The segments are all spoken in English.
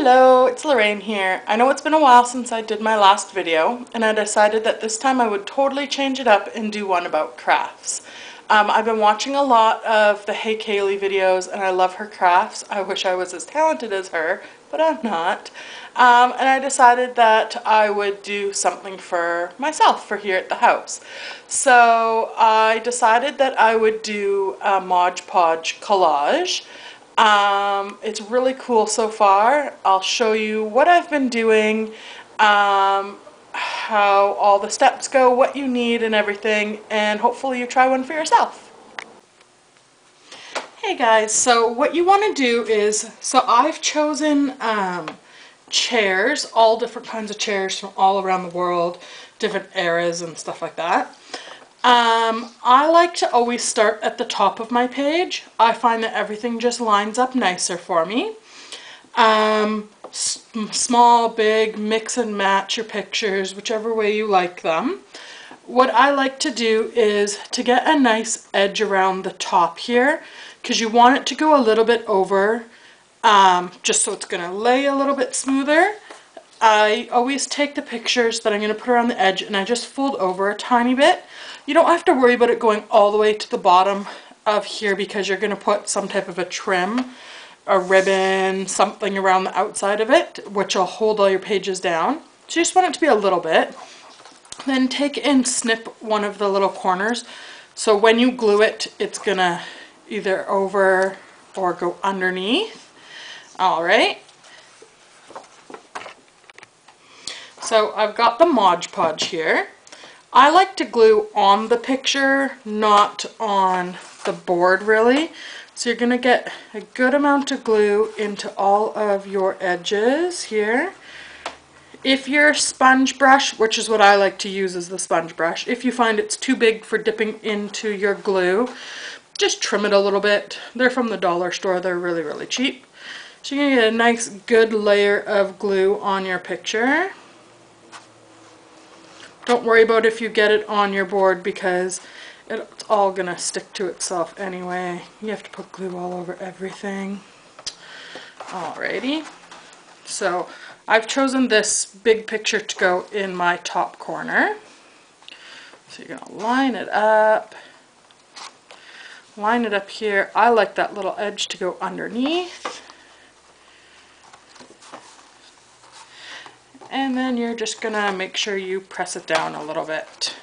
Hello, it's Lorraine here. I know it's been a while since I did my last video, and I decided that this time I would totally change it up and do one about crafts. I've been watching a lot of the Hey Kaylee videos, and I love her crafts. I wish I was as talented as her, but I'm not. And I decided that I would do something for myself for here at the house. So I decided that I would do a Modge Podge collage. It's really cool so far. I'll show you what I've been doing, how all the steps go, what you need and everything, and hopefully you try one for yourself. Hey guys, so what you want to do is, so I've chosen chairs, all different kinds of chairs from all around the world, different eras and stuff like that. I like to always start at the top of my page. I find that everything just lines up nicer for me. Small, big, mix and match your pictures, whichever way you like them. What I like to do is to get a nice edge around the top here, because you want it to go a little bit over, just so it's going to lay a little bit smoother. I always take the pictures that I'm going to put around the edge and I just fold over a tiny bit. You don't have to worry about it going all the way to the bottom of here because you're going to put some type of a trim, a ribbon, something around the outside of it, which will hold all your pages down. So you just want it to be a little bit. Then take and snip one of the little corners. So when you glue it, it's going to either over or go underneath. Alright. So I've got the Modge Podge here. I like to glue on the picture, not on the board really. So you're going to get a good amount of glue into all of your edges here. If your sponge brush, which is what I like to use as the sponge brush, if you find it's too big for dipping into your glue, just trim it a little bit. They're from the dollar store, they're really, really cheap. So you're going to get a nice good layer of glue on your picture. Don't worry about if you get it on your board because it's all going to stick to itself anyway. You have to put glue all over everything. Alrighty. So I've chosen this big picture to go in my top corner. So you're going to line it up. Line it up here. I like that little edge to go underneath. And then you're just going to make sure you press it down a little bit.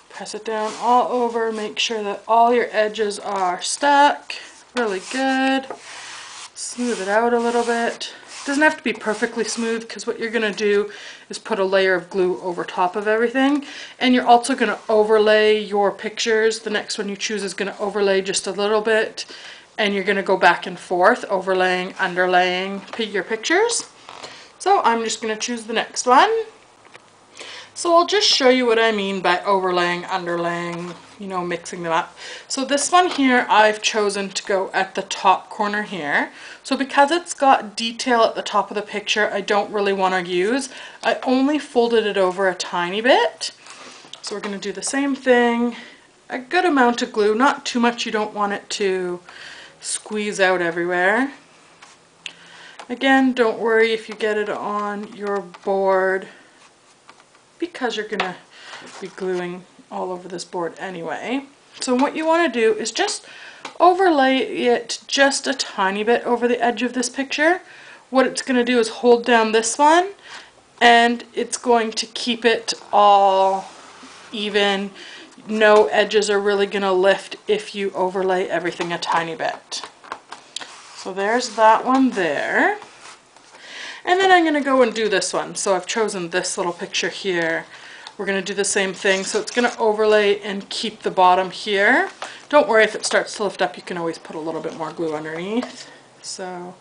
Press it down all over, make sure that all your edges are stuck. Really good. Smooth it out a little bit. It doesn't have to be perfectly smooth because what you're going to do is put a layer of glue over top of everything. And you're also going to overlay your pictures. The next one you choose is going to overlay just a little bit. And you're going to go back and forth, overlaying, underlaying your pictures. So I'm just going to choose the next one. So I'll just show you what I mean by overlaying, underlaying, you know, mixing them up. So this one here I've chosen to go at the top corner here. So because it's got detail at the top of the picture I don't really want to use, I only folded it over a tiny bit. So we're going to do the same thing. A good amount of glue, not too much, you don't want it to squeeze out everywhere. Again, don't worry if you get it on your board because you're going to be gluing all over this board anyway. So what you want to do is just overlay it just a tiny bit over the edge of this picture. What it's going to do is hold down this one and it's going to keep it all even. No edges are really going to lift if you overlay everything a tiny bit. So there's that one there. And then I'm going to go and do this one. So I've chosen this little picture here. We're going to do the same thing. So it's going to overlay and keep the bottom here. Don't worry if it starts to lift up, you can always put a little bit more glue underneath. So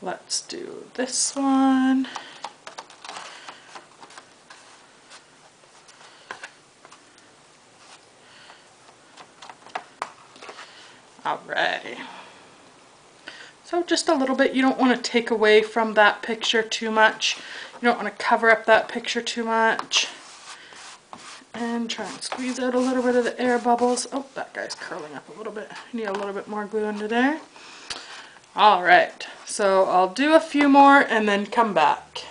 let's do this one. Alrighty. So just a little bit, you don't want to take away from that picture too much. You don't want to cover up that picture too much. And try and squeeze out a little bit of the air bubbles. Oh, that guy's curling up a little bit. I need a little bit more glue under there. Alright, so I'll do a few more and then come back.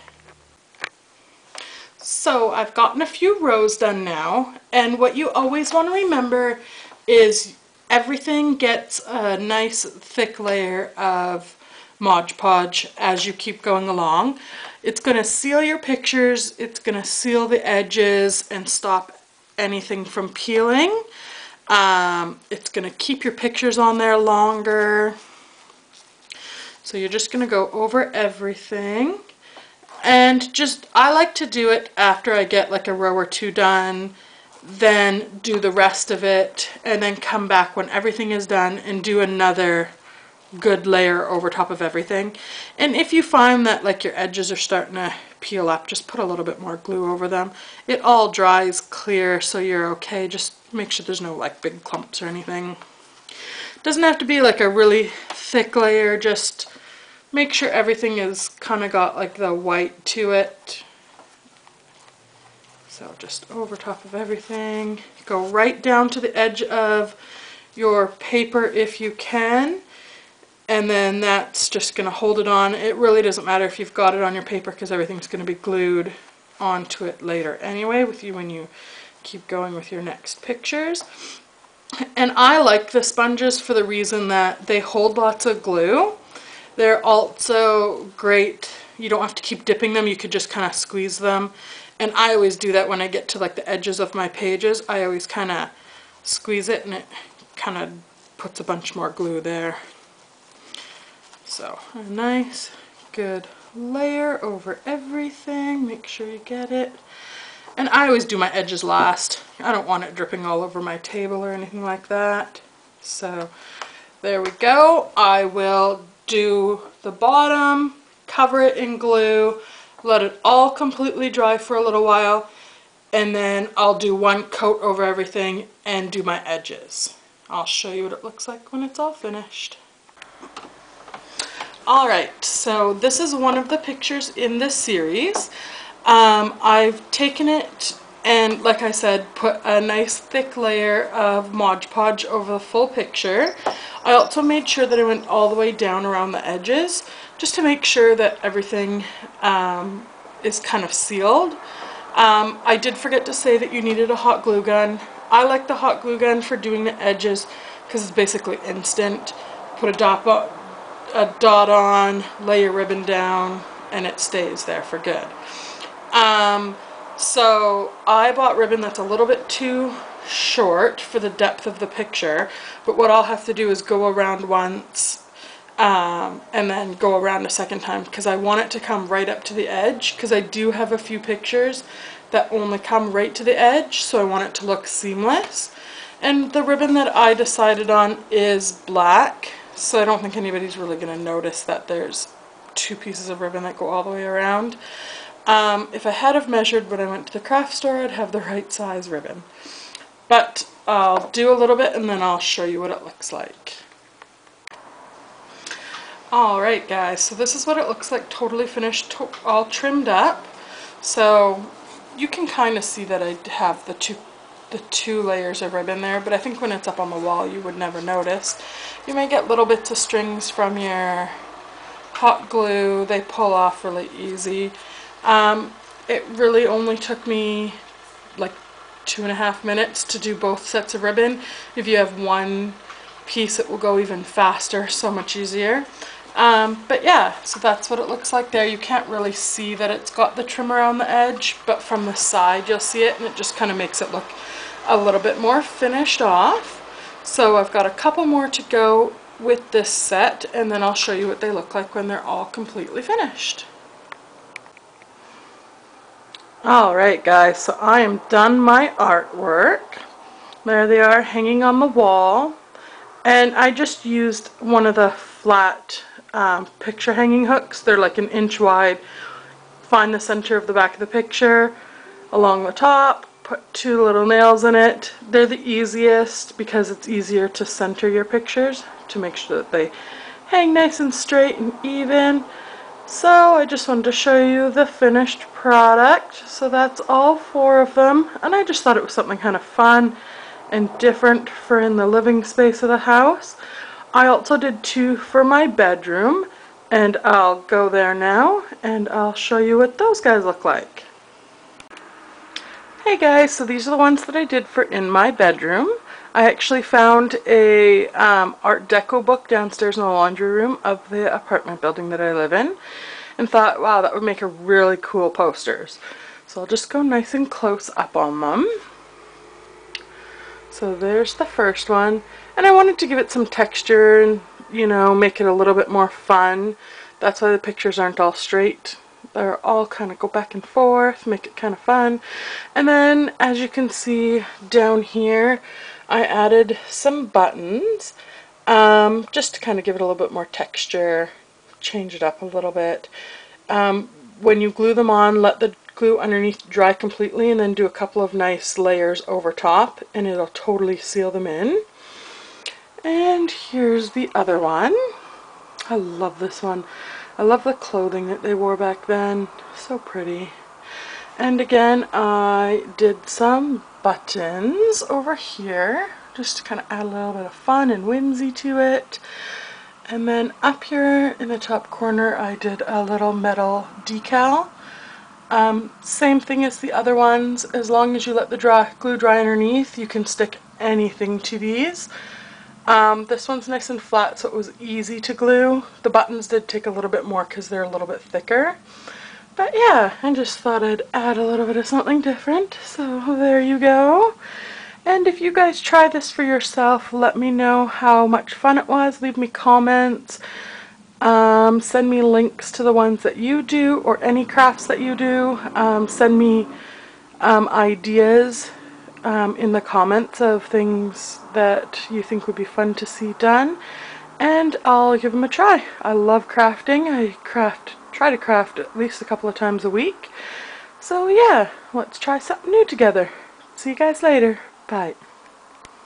So I've gotten a few rows done now, and what you always want to remember is everything gets a nice thick layer of Modge Podge as you keep going along. It's going to seal your pictures, it's going to seal the edges and stop anything from peeling. It's going to keep your pictures on there longer. So you're just going to go over everything, and just, I like to do it after I get like a row or two done, then do the rest of it, and then come back when everything is done and do another good layer over top of everything. And if you find that like your edges are starting to peel up, just put a little bit more glue over them. It all dries clear, so you're okay. Just make sure there's no like big clumps or anything. Doesn't have to be like a really thick layer, just make sure everything is kind of got like the white to it. So just over top of everything. Go right down to the edge of your paper if you can, and then that's just going to hold it on. It really doesn't matter if you've got it on your paper because everything's going to be glued onto it later anyway with you when you keep going with your next pictures. And I like the sponges for the reason that they hold lots of glue. They're also great. You don't have to keep dipping them. You could just kind of squeeze them. And I always do that when I get to like the edges of my pages. I always kind of squeeze it and it kind of puts a bunch more glue there. So a nice good layer over everything. Make sure you get it. And I always do my edges last. I don't want it dripping all over my table or anything like that. So there we go. I will do the bottom, cover it in glue, let it all completely dry for a little while, and then I'll do one coat over everything and do my edges. I'll show you what it looks like when it's all finished. Alright, so this is one of the pictures in this series. I've taken it and, like I said, put a nice thick layer of Modge Podge over the full picture. I also made sure that I went all the way down around the edges, just to make sure that everything is kind of sealed. I did forget to say that you needed a hot glue gun. I like the hot glue gun for doing the edges because it's basically instant. Put a dot on, lay your ribbon down, and it stays there for good. So I bought ribbon that's a little bit too short for the depth of the picture, but what I'll have to do is go around once and then go around a second time because I want it to come right up to the edge, because I do have a few pictures that only come right to the edge, so I want it to look seamless. And the ribbon that I decided on is black, so I don't think anybody's really going to notice that there's two pieces of ribbon that go all the way around. If I had have measured when I went to the craft store, I'd have the right size ribbon. But I'll do a little bit and then I'll show you what it looks like. Alright guys, so this is what it looks like totally finished, all trimmed up. So you can kind of see that I have the two layers of ribbon there, but I think when it's up on the wall you would never notice. You may get little bits of strings from your hot glue. They pull off really easy. It really only took me like 2.5 minutes to do both sets of ribbon. If you have one piece it will go even faster, so much easier. But yeah, so that's what it looks like there. You can't really see that it's got the trim around the edge, but from the side you'll see it, and it just kind of makes it look a little bit more finished off. So I've got a couple more to go with this set, and then I'll show you what they look like when they're all completely finished. Alright guys, so I am done my artwork. There they are hanging on the wall, and I just used one of the flat picture hanging hooks. They're like 1 inch wide. Find the center of the back of the picture along the top, put 2 little nails in it. They're the easiest because it's easier to center your pictures to make sure that they hang nice and straight and even. So I just wanted to show you the finished product. So that's all 4 of them, and I just thought it was something kind of fun and different for in the living space of the house. I also did 2 for my bedroom, and I'll go there now and I'll show you what those guys look like. Hey guys, so these are the ones that I did for in my bedroom. I actually found a Art Deco book downstairs in the laundry room of the apartment building that I live in and thought, wow, that would make a really cool posters. So I'll just go nice and close up on them. So there's the first one, and I wanted to give it some texture and, you know, make it a little bit more fun. That's why the pictures aren't all straight. They're all kind of go back and forth, make it kind of fun. And then, as you can see down here, I added some buttons, just to kind of give it a little bit more texture, change it up a little bit. When you glue them on, let the glue underneath dry completely and then do a couple of nice layers over top and it'll totally seal them in. And here's the other one. I love this one. I love the clothing that they wore back then. So pretty. And again, I did some buttons over here just to kind of add a little bit of fun and whimsy to it. And then up here in the top corner I did a little metal decal. Same thing as the other ones. As long as you let the glue dry underneath, you can stick anything to these. This one's nice and flat, so it was easy to glue. The buttons did take a little bit more because they're a little bit thicker. But yeah, I just thought I'd add a little bit of something different. So there you go. And if you guys try this for yourself, let me know how much fun it was. Leave me comments. Send me links to the ones that you do or any crafts that you do. Send me ideas in the comments of things that you think would be fun to see done, and I'll give them a try. I love crafting. I try to craft at least a couple of times a week. So yeah, let's try something new together. See you guys later. Bye.